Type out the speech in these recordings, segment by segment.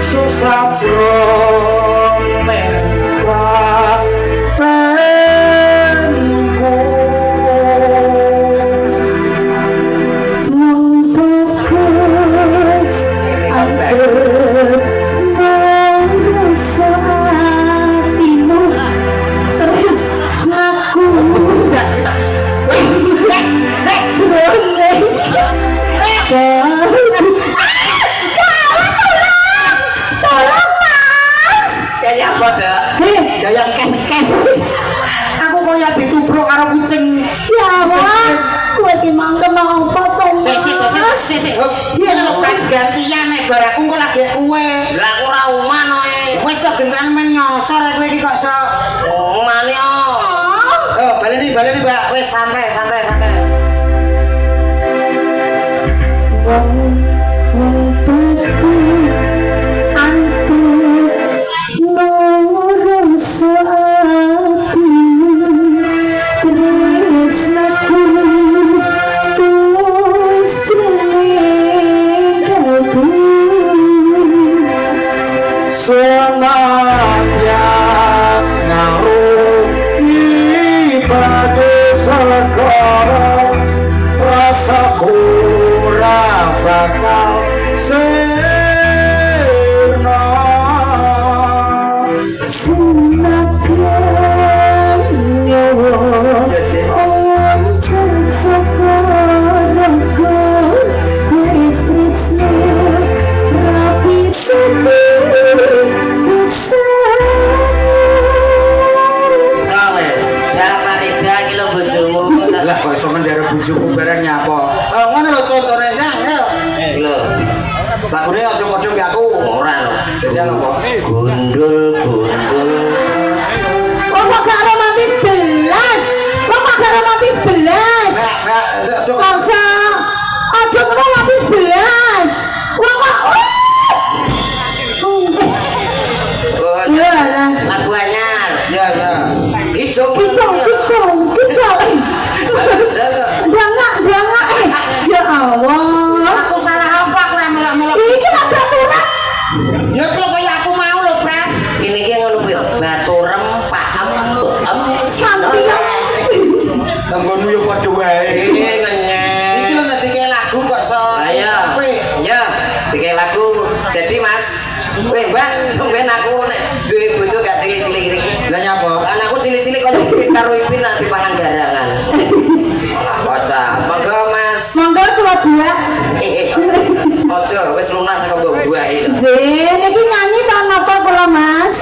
susah yang kes aku kaya ditubruk karo kucing ya wah kowe iki mangke napa to sik piye lho gantian nek bar aku kok lagi kowe lha aku ora uman wis kok gentang men nyosor kowe iki kok iso umane oh baleni Mbak wis santai bujuku barang nyapa. Ngono lho contone Sang, ya. Lho. Lakune aja padha karo aku. Ora lho. Jajal apa? Gundul. Kok gak romantis belas? Aja romantis belas. Wah kok. Lagu anyar. Ya. Hijau. Bangak. Ya Allah. Aku salah apa aku melok-melok. Iki baturan. Ya kok kaya aku mau lho, Prat. Ini ki ngono kuwi, batu rempah. Santai. Tanggono yo padha wae. Iki ngenyek. Iki lho dadi lagu kok iso. Ayo. Ya, dikek lagu. Jadi Mas, Mbak, sampeyan aku nek duwe bojo gak cilik-cilik iki. Lah nyapa? Anakku cilik-cilik kok dikit karo ipin nak dipangan garangan. Bocah, monggo Mas. Monggo kula buah. Ojo, wis lunas saka buah iki. Niki nyanyi pan apa kula Mas?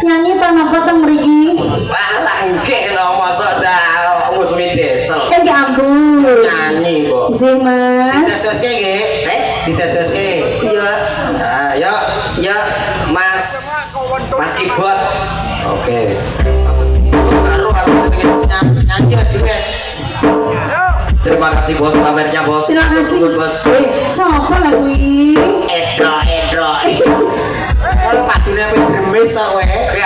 Nyanyi pan apa teng mriki? Walah nggih lho mosok dah musuhi desel. Ya ampun. Nyanyi kok. Nggih Mas. Diteteske nggih. Diteteske. Iya. Nah, ya Mas Keyboard. Oke. Karo aku nyanyi juga. Terima kasih bos, kamernya bos. Terima kasih bos. Siapa lagu ini? Edro. Kalau padunya apa dremes kowe?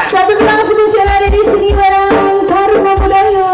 Satu terima kasih spesial ada di sini bareng Karun Mamudayo.